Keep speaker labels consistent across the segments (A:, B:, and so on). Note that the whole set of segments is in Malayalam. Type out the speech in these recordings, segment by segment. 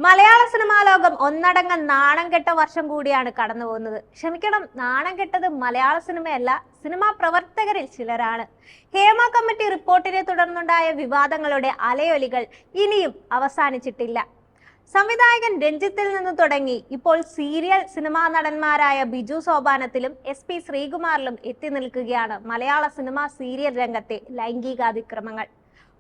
A: മലയാള സിനിമാ ലോകം ഒന്നടങ്കം നാണം കെട്ട വർഷം കൂടിയാണ് കടന്നു പോകുന്നത്. ക്ഷമിക്കണം, നാണം കെട്ടത് മലയാള സിനിമയല്ല, സിനിമാ പ്രവർത്തകരിൽ ചിലരാണ്. ഹേമ കമ്മിറ്റി റിപ്പോർട്ടിനെ തുടർന്നുണ്ടായ വിവാദങ്ങളുടെ അലയൊലികൾ ഇനിയും അവസാനിച്ചിട്ടില്ല. സംവിധായകൻ രഞ്ജിത്തിൽ നിന്ന് തുടങ്ങി ഇപ്പോൾ സീരിയൽ സിനിമാ നടന്മാരായ ബിജു സോപാനത്തിലും SP ശ്രീകുമാറിലും എത്തി നിൽക്കുകയാണ് മലയാള സിനിമാ സീരിയൽ രംഗത്തെ ലൈംഗികാതിക്രമങ്ങൾ.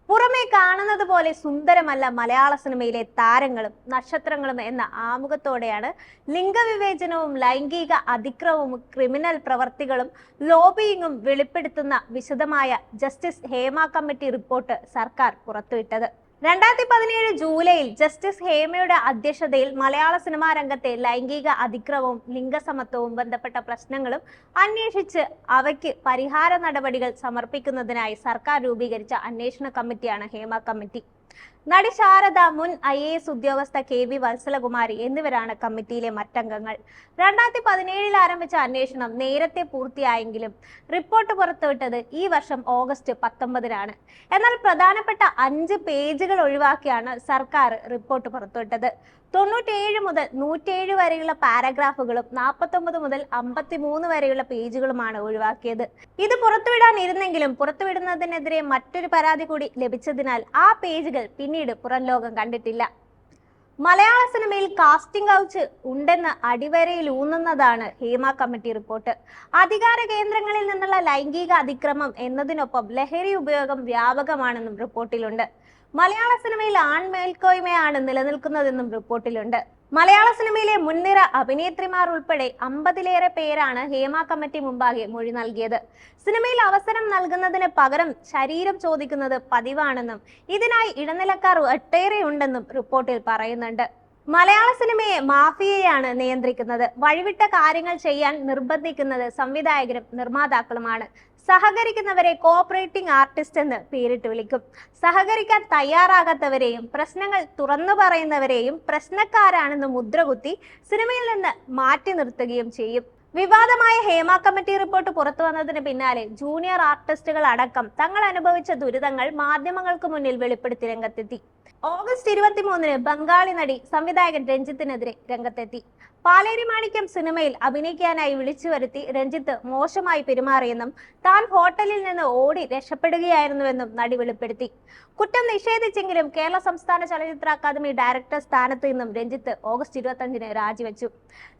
A: പുറമേ കാണുന്നത് പോലെ സുന്ദരമല്ല മലയാള സിനിമയിലെ താരങ്ങളും നക്ഷത്രങ്ങളും എന്ന ആമുഖത്തോടെയാണ് ലിംഗവിവേചനവും ലൈംഗിക അതിക്രമവും ക്രിമിനൽ പ്രവർത്തികളും ലോബിയിങ്ങും വെളിപ്പെടുത്തുന്ന വിശദമായ ജസ്റ്റിസ് ഹേമ കമ്മിറ്റി റിപ്പോർട്ട് സർക്കാർ പുറത്തുവിട്ടത്. 2017 ജൂലൈയിൽ ജസ്റ്റിസ് ഹേമയുടെ അധ്യക്ഷതയിൽ മലയാള സിനിമാ രംഗത്തെ ലൈംഗിക അതിക്രമവും ലിംഗസമത്വവും ബന്ധപ്പെട്ട പ്രശ്നങ്ങളും അന്വേഷിച്ച് അവയ്ക്ക് പരിഹാര നടപടികൾ സമർപ്പിക്കുന്നതിനായി സർക്കാർ രൂപീകരിച്ച അന്വേഷണ കമ്മിറ്റിയാണ് ഹേമ കമ്മിറ്റി. നടി ശാരദ, മുൻ IAS ഉദ്യോഗസ്ഥ KV വത്സലകുമാരി എന്നിവരാണ് കമ്മിറ്റിയിലെ മറ്റംഗങ്ങൾ. 2017 ആരംഭിച്ച അന്വേഷണം നേരത്തെ പൂർത്തിയായെങ്കിലും റിപ്പോർട്ട് പുറത്തുവിട്ടത് ഈ വർഷം ഓഗസ്റ്റ് 19-നാണ്. എന്നാൽ പ്രധാനപ്പെട്ട 5 പേജുകൾ ഒഴിവാക്കിയാണ് സർക്കാർ റിപ്പോർട്ട് പുറത്തുവിട്ടത്. 97 മുതൽ 107 വരെയുള്ള പാരഗ്രാഫുകളും 49 മുതൽ 53 വരെയുള്ള പേജുകളുമാണ് ഒഴിവാക്കിയത്. ഇത് പുറത്തുവിടാനിരുന്നെങ്കിലും പുറത്തുവിടുന്നതിനെതിരെ മറ്റൊരു പരാതി കൂടി ലഭിച്ചതിനാൽ ആ പേജുകൾ പിന്നീട് പുറം ലോകം കണ്ടിട്ടില്ല. മലയാള സിനിമയിൽ കാസ്റ്റിംഗ് കൗച്ച് ഉണ്ടെന്ന് അടിവരയിൽ ഊന്നുന്നതാണ് ഹേമ കമ്മിറ്റി റിപ്പോർട്ട്. അധികാര കേന്ദ്രങ്ങളിൽ നിന്നുള്ള ലൈംഗിക അതിക്രമം എന്നതിനൊപ്പം ലഹരി ഉപയോഗം വ്യാപകമാണെന്നും റിപ്പോർട്ടിലുണ്ട്. മലയാള സിനിമയിൽ ആൺമേൽക്കോയ്മയാണ് നിലനിൽക്കുന്നതെന്നും റിപ്പോർട്ടിലുണ്ട്. മലയാള സിനിമയിലെ മുൻനിര അഭിനേത്രിമാർ ഉൾപ്പെടെ 50-ലേറെ പേരാണ് ഹേമ കമ്മിറ്റി മുമ്പാകെ മൊഴി നൽകിയത്. സിനിമയിൽ അവസരം നൽകുന്നതിന് പകരം ശരീരം ചോദിക്കുന്നത് പതിവാണെന്നും ഇതിനായി ഇടനിലക്കാർ ഒട്ടേറെയുണ്ടെന്നും റിപ്പോർട്ടിൽ പറയുന്നുണ്ട്. മലയാള സിനിമയെ മാഫിയയാണ് നിയന്ത്രിക്കുന്നത്. വഴിവിട്ട കാര്യങ്ങൾ ചെയ്യാൻ നിർബന്ധിക്കുന്നത് സംവിധായകരും നിർമ്മാതാക്കളുമാണ്. സഹകരിക്കുന്നവരെ കോഓപ്പറേറ്റിംഗ് ആർട്ടിസ്റ്റ് എന്ന് പേരിട്ട് വിളിക്കും. സഹകരിക്കാൻ തയ്യാറാകാത്തവരെയും പ്രശ്നങ്ങൾ തുറന്നു പറയുന്നവരെയും പ്രശ്നക്കാരാണെന്ന് മുദ്രകുത്തി സിനിമയിൽ നിന്ന് മാറ്റി നിർത്തുകയും ചെയ്യും. വിവാദമായ ഹേമ കമ്മിറ്റി റിപ്പോർട്ട് പുറത്തു വന്നതിന് പിന്നാലെ ജൂനിയർ ആർട്ടിസ്റ്റുകൾ അടക്കം തങ്ങൾ അനുഭവിച്ച ദുരിതങ്ങൾ മാധ്യമങ്ങൾക്ക് മുന്നിൽ വെളിപ്പെടുത്തി രംഗത്തെത്തി. ഓഗസ്റ്റ് 23-ന് ബംഗാളി നടി സംവിധായകൻ രഞ്ജിത്തിനെതിരെ രംഗത്തെത്തി. പാലേരി മാണിക്യം സിനിമയിൽ അഭിനയിക്കാനായി വിളിച്ചു വരുത്തി രഞ്ജിത്ത് മോശമായി പെരുമാറിയെന്നും താൻ ഹോട്ടലിൽ നിന്ന് ഓടി രക്ഷപ്പെടുകയായിരുന്നുവെന്നും നടി വെളിപ്പെടുത്തി. കുറ്റം നിഷേധിച്ചെങ്കിലും കേരള സംസ്ഥാന ചലച്ചിത്ര അക്കാദമി ഡയറക്ടർ സ്ഥാനത്ത് നിന്നും രഞ്ജിത്ത് ഓഗസ്റ്റ് 25-ന് രാജിവെച്ചു.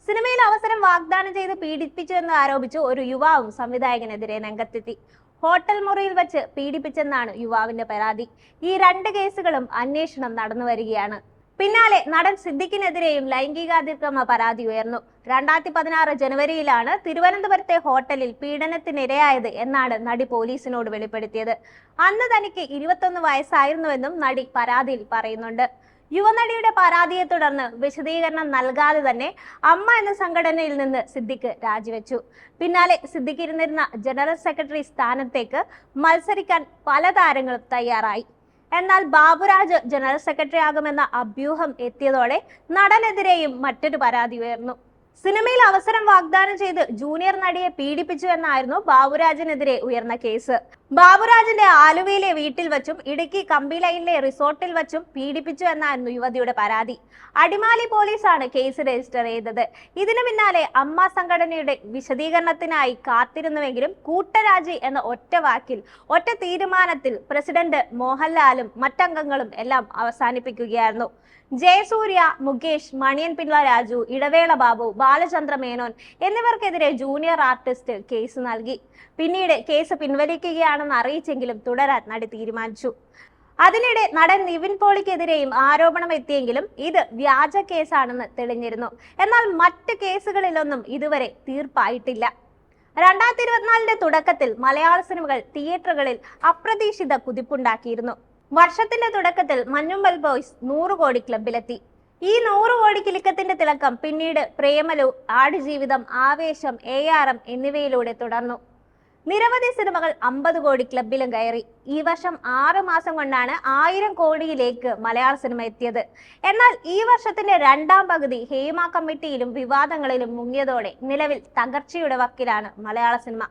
A: സിനിമയിൽ അവസരം വാഗ്ദാനം ചെയ്ത് പീഡിപ്പിച്ചുവെന്ന് ആരോപിച്ച് ഒരു യുവാവും സംവിധായകനെതിരെ രംഗത്തെത്തി. ഹോട്ടൽ മുറിയിൽ വെച്ച് പീഡിപ്പിച്ചെന്നാണ് യുവാവിന്റെ പരാതി. ഈ 2 കേസുകളും അന്വേഷണം നടന്നു വരികയാണ്. പിന്നാലെ നടൻ സിദ്ദിഖിനെതിരെയും ലൈംഗികാതിക്രമ പരാതി ഉയർന്നു. 2016 ജനുവരിയിലാണ് തിരുവനന്തപുരത്തെ ഹോട്ടലിൽ പീഡനത്തിനിരയായത് എന്നാണ് നടി പോലീസിനോട് വെളിപ്പെടുത്തിയത്. അന്ന് തനിക്ക് 21 വയസ്സായിരുന്നുവെന്നും നടി പരാതിയിൽ പറയുന്നുണ്ട്. യുവനടിയുടെ പരാതിയെ തുടർന്ന് വിശദീകരണം നൽകാതെ തന്നെ അമ്മ എന്ന സംഘടനയിൽ നിന്ന് സിദ്ദിഖ് രാജിവെച്ചു. പിന്നാലെ സിദ്ദിഖ് ഇരുന്നിരുന്ന ജനറൽ സെക്രട്ടറി സ്ഥാനത്തേക്ക് മത്സരിക്കാൻ പല താരങ്ങളും തയ്യാറായി. എന്നാൽ ബാബുരാജ് ജനറൽ സെക്രട്ടറി ആകുമെന്ന അഭ്യൂഹം എത്തിയതോടെ നടനെതിരെയും മറ്റൊരു പരാതി ഉയർന്നു. സിനിമയിൽ അവസരം വാഗ്ദാനം ചെയ്ത് ജൂനിയർ നടിയെ പീഡിപ്പിച്ചു എന്നായിരുന്നു ബാബുരാജിനെതിരെ ഉയർന്ന കേസ്. ബാബുരാജിന്റെ ആലുവയിലെ വീട്ടിൽ വച്ചും ഇടുക്കി കമ്പിലൈനിലെ റിസോർട്ടിൽ വച്ചും പീഡിപ്പിച്ചു എന്നായിരുന്നു യുവതിയുടെ പരാതി. അടിമാലി പോലീസാണ് കേസ് രജിസ്റ്റർ ചെയ്തത്. ഇതിനു പിന്നാലെ അമ്മ സംഘടനയുടെ വിശദീകരണത്തിനായി കാത്തിരുന്നുവെങ്കിലും കൂട്ടരാജി എന്ന ഒറ്റ വാക്കിൽ, ഒറ്റ തീരുമാനത്തിൽ പ്രസിഡന്റ് മോഹൻലാലും മറ്റംഗങ്ങളും എല്ലാം അവസാനിപ്പിക്കുകയായിരുന്നു. ജയസൂര്യ, മുകേഷ്, മണിയൻ പിള്ള രാജു, ഇടവേള ബാബു, ബാലചന്ദ്ര മേനോൻ എന്നിവർക്കെതിരെ ജൂനിയർ ആർട്ടിസ്റ്റ് കേസ് നൽകി. പിന്നീട് കേസ് പിൻവലിക്കുകയാണെന്ന് അറിയിച്ചെങ്കിലും തുടരാൻ നടി തീരുമാനിച്ചു. അതിനിടെ നടൻ നിവിൻ പോളിക്കെതിരെയും ആരോപണം എത്തിയെങ്കിലും ഇത് വ്യാജ കേസാണെന്ന് തെളിഞ്ഞിരുന്നു. എന്നാൽ മറ്റ് കേസുകളിലൊന്നും ഇതുവരെ തീർപ്പായിട്ടില്ല. 2024 തുടക്കത്തിൽ മലയാള സിനിമകൾ തിയേറ്ററുകളിൽ അപ്രതീക്ഷിത കുതിപ്പുണ്ടാക്കിയിരുന്നു. വർഷത്തിന്റെ തുടക്കത്തിൽ മഞ്ഞുമ്മൽ ബോയ്സ് 100 കോടി ക്ലബിലെത്തി. ഈ 100 കോടി കിലുക്കത്തിന്റെ തിളക്കം പിന്നീട് പ്രേമലു, ആടുജീവിതം, ആവേശം, ARM എന്നിവയിലൂടെ തുടർന്നു. നിരവധി സിനിമകൾ 50 കോടി ക്ലബിലും കയറി. ഈ വർഷം 6 മാസം കൊണ്ടാണ് 1000 കോടിയിലേക്ക് മലയാള സിനിമ എത്തിയത്. എന്നാൽ ഈ വർഷത്തിന്റെ 2ാം പകുതി ഹേമ കമ്മിറ്റിയിലും വിവാദങ്ങളിലും മുങ്ങിയതോടെ നിലവിൽ തകർച്ചയുടെ വക്കിലാണ് മലയാള സിനിമ.